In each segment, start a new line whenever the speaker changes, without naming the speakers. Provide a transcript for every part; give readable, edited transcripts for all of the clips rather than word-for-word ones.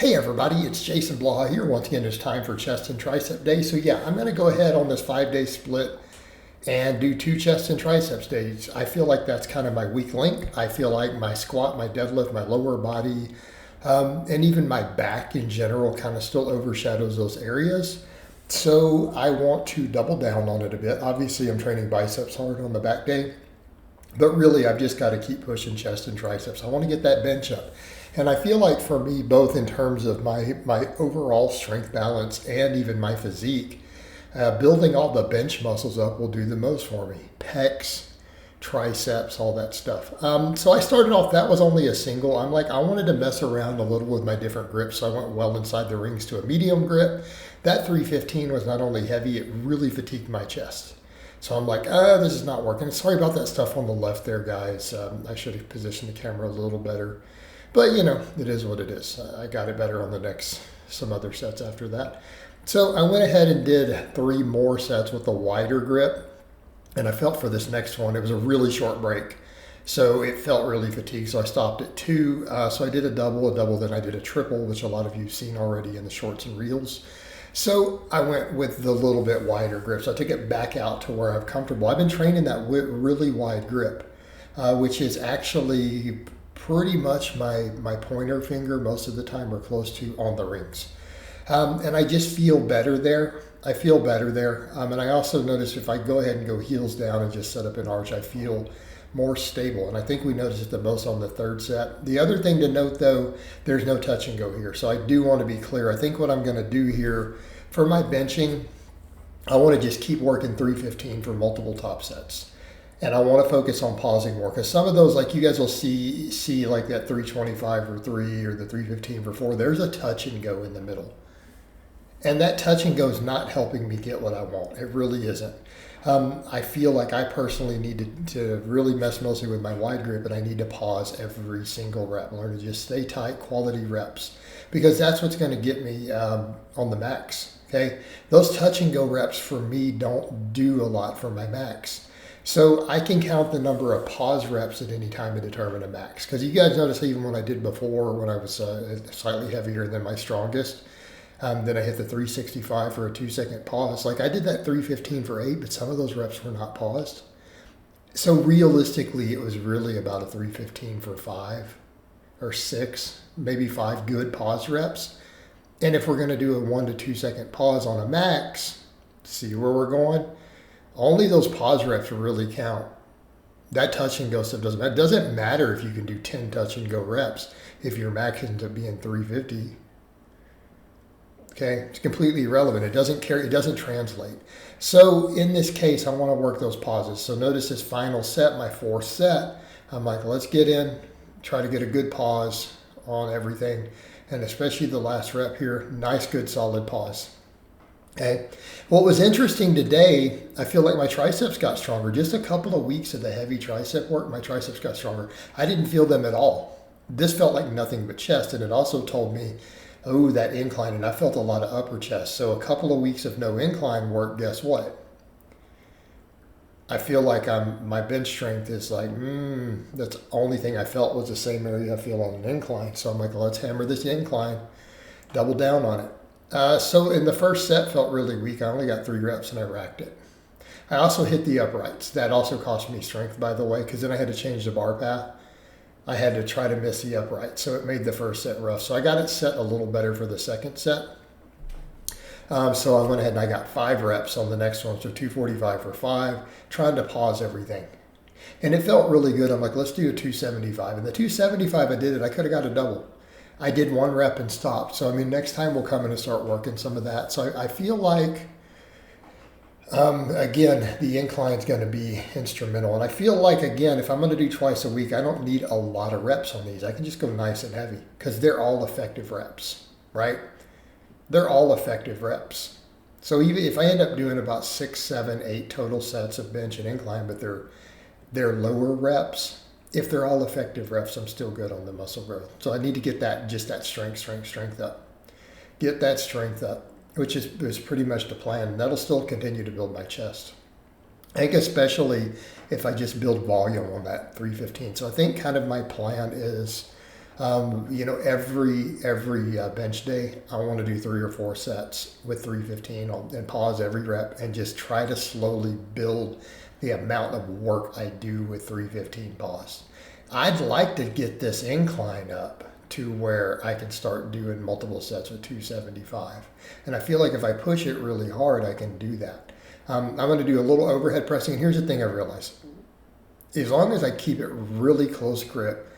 Hey everybody, it's Jason Blaha here. Once again, it's time for chest and tricep day. So yeah, I'm going to go ahead on this 5-day split and do 2 chest and triceps days. I feel like that's kind of my weak link. I feel like my squat, my deadlift, my lower body, and even my back in general kind of still overshadows those areas. So I want to double down on it a bit. Obviously, I'm training biceps hard on the back day, but really I've just got to keep pushing chest and triceps. I want to get that bench up. And I feel like for me, both in terms of my overall strength balance and even my physique, building all the bench muscles up will do the most for me. Pecs, triceps, all that stuff. So I started off, that was only a single. I'm like, I wanted to mess around a little with my different grips. So I went well inside the rings to a medium grip. That 315 was not only heavy, it really fatigued my chest. So I'm like, this is not working. Sorry about that stuff on the left there, guys. I should have positioned the camera a little better. But, you know, it is what it is. I got it better on the next, some other sets after that. So I went ahead and did 3 more sets with a wider grip. And I felt for this next one, it was a really short break. So it felt really fatigued. So I stopped at 2. So I did a double, then I did a triple, which a lot of you have seen already in the shorts and reels. So I went with the little bit wider grip. So I took it back out to where I'm comfortable. I've been training that really wide grip, which is actually pretty much my pointer finger most of the time or close to on the rings. And I just feel better there. I feel better there. And I also notice if I go ahead and go heels down and just set up an arch, I feel more stable. And I think we noticed it the most on the 3rd set. The other thing to note though, there's no touch and go here. So I do want to be clear. I think what I'm going to do here for my benching, I want to just keep working 315 for multiple top sets. And I want to focus on pausing more because some of those, like you guys will see like that 325 for 3 or the 315 for 4, there's a touch and go in the middle. And that touch and go is not helping me get what I want. It really isn't. I feel like I personally need to really mess mostly with my wide grip, and I need to pause every single rep. Learn to just stay tight, quality reps, because that's what's going to get me on the max. Okay, those touch and go reps for me don't do a lot for my max. So I can count the number of pause reps at any time to determine a max. Because you guys notice even when I did before, when I was slightly heavier than my strongest, then I hit the 365 for a 2-second pause. Like I did that 315 for 8, but some of those reps were not paused. So realistically, it was really about a 315 for 5 or 6, maybe 5 good pause reps. And if we're going to do a 1 to 2 second pause on a max, see where we're going? Only those pause reps really count. That touch and go stuff doesn't matter. It doesn't matter if you can do 10 touch and go reps if your max ends up being 350. Okay, it's completely irrelevant. It doesn't carry, it doesn't translate. So in this case, I want to work those pauses. So notice this final set, my 4th set, I'm like, let's get in, try to get a good pause on everything. And especially the last rep here, nice, good, solid pause. Okay. What was interesting today, I feel like my triceps got stronger. Just a couple of weeks of the heavy tricep work, my triceps got stronger. I didn't feel them at all. This felt like nothing but chest, and it also told me, oh, that incline, and I felt a lot of upper chest. So a couple of weeks of no incline work, guess what? I feel like my bench strength is like, that's the only thing I felt was the same area I feel on an incline. So I'm like, let's hammer this incline, double down on it. So in the first set felt really weak. I only got 3 reps and I racked it. I also hit the uprights. That also cost me strength, by the way, because then I had to change the bar path. I had to try to miss the upright, so it made the first set rough. So I got it set a little better for the second set. So I went ahead and I got 5 reps on the next one, so 245 for 5, trying to pause everything. And it felt really good. I'm like, let's do a 275. And the 275 I did it, I could have got a double. I did 1 rep and stopped. So, I mean, next time we'll come in and start working some of that. So I feel like, again, the incline is going to be instrumental. And I feel like, again, if I'm going to do twice a week, I don't need a lot of reps on these. I can just go nice and heavy because they're all effective reps, right? They're all effective reps. So even if I end up doing about 6, 7, 8 total sets of bench and incline, but they're lower reps, if they're all effective reps, I'm still good on the muscle growth. So I need to get that, just that strength up. Get that strength up, which is pretty much the plan. And that'll still continue to build my chest. I think especially if I just build volume on that 315. So I think kind of my plan is Every bench day, I want to do 3 or 4 sets with 315 and pause every rep and just try to slowly build the amount of work I do with 315 pause. I'd like to get this incline up to where I can start doing multiple sets with 275. And I feel like if I push it really hard, I can do that. I'm going to do a little overhead pressing. And here's the thing I realized. As long as I keep it really close grip,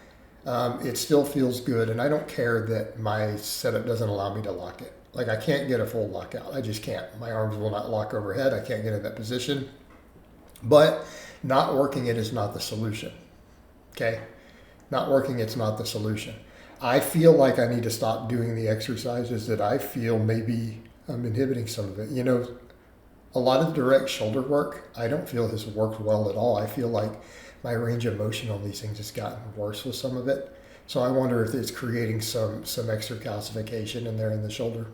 it still feels good, and I don't care that my setup doesn't allow me to lock it. Like I can't get a full lockout. I just can't. My arms will not lock overhead. I can't get in that position. But not working it is not the solution. Okay? Not working it's not the solution. I feel like I need to stop doing the exercises that I feel maybe I'm inhibiting some of it. A lot of direct shoulder work, I don't feel has worked well at all. I feel like my range of motion on these things has gotten worse with some of it. So I wonder if it's creating some extra calcification in there in the shoulder,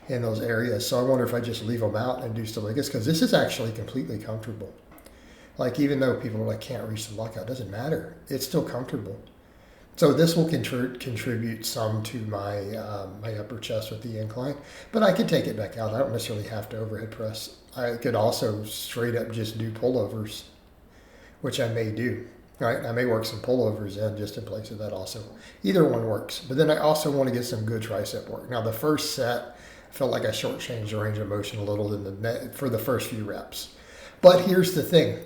in those areas. So I wonder if I just leave them out and do still like this, because this is actually completely comfortable. Like even though people are like, can't reach the lockout, it doesn't matter. It's still comfortable. So this will contribute some to my my upper chest with the incline, but I could take it back out. I don't necessarily have to overhead press. I could also straight up just do pullovers, which I may do. Right? I may work some pullovers in just in place of that also. Either one works. But then I also want to get some good tricep work. Now the first set, I felt like I shortchanged the range of motion a little for the first few reps. But here's the thing.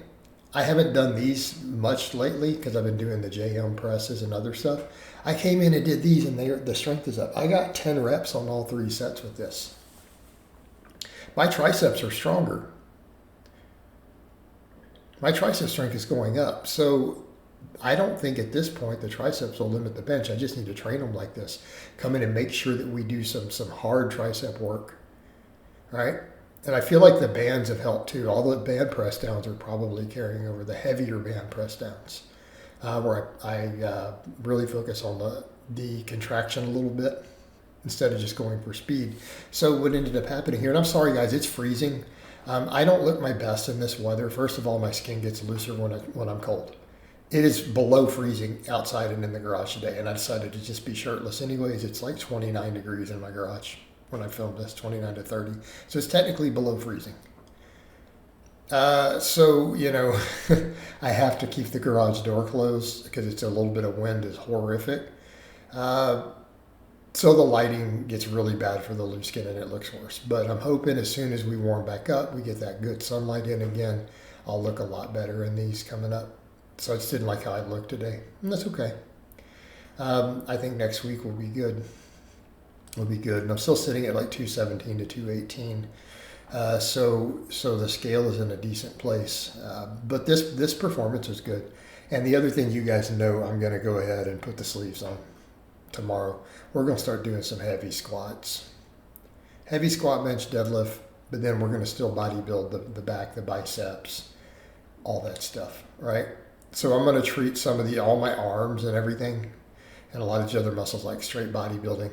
I haven't done these much lately because I've been doing the JM presses and other stuff. I came in and did these and the strength is up. I got 10 reps on all 3 sets with this. My triceps are stronger. My tricep strength is going up. So I don't think at this point the triceps will limit the bench. I just need to train them like this. Come in and make sure that we do some hard tricep work. All right? And I feel like the bands have helped too. All the band press downs are probably carrying over the heavier band press downs, where I really focus on the contraction a little bit instead of just going for speed. So what ended up happening here, and I'm sorry guys, it's freezing. I don't look my best in this weather. First of all, my skin gets looser when I'm cold. It is below freezing outside and in the garage today, and I decided to just be shirtless anyways. It's like 29 degrees in my garage when I filmed this, 29 to 30. So it's technically below freezing. So, I have to keep the garage door closed because it's a little bit of wind is horrific. So the lighting gets really bad for the loose skin and it looks worse. But I'm hoping as soon as we warm back up, we get that good sunlight in again, I'll look a lot better in these coming up. So I just didn't like how I looked today. And that's okay. I think next week will be good. Will be good. And I'm still sitting at like 217 to 218. So the scale is in a decent place. But this performance is good. And the other thing you guys know, I'm going to go ahead and put the sleeves on tomorrow. We're going to start doing some heavy squats. Heavy squat, bench, deadlift. But then we're going to still body build the back, the biceps, all that stuff, right? So I'm going to treat all my arms and everything and a lot of the other muscles like straight bodybuilding.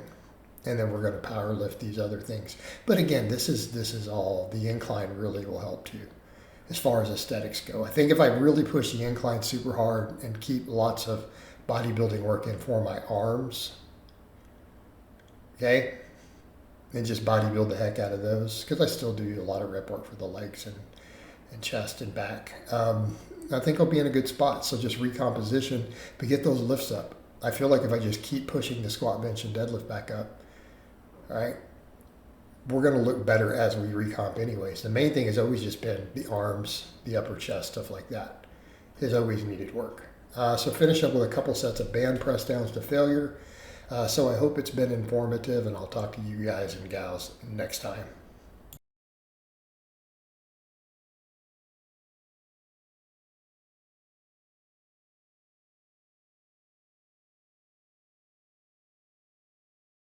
And then we're going to power lift these other things. But again, this is all, the incline really will help you as far as aesthetics go. I think if I really push the incline super hard and keep lots of bodybuilding work in for my arms, okay, and just bodybuild the heck out of those, because I still do a lot of rep work for the legs and chest and back. I think I'll be in a good spot. So just recomposition, but get those lifts up. I feel like if I just keep pushing the squat, bench, and deadlift back up, all right, we're going to look better as we recomp anyways. The main thing has always just been the arms, the upper chest, stuff like that has always needed work. So finish up with a couple sets of band press downs to failure. So I hope it's been informative, and I'll talk to you guys and gals next time.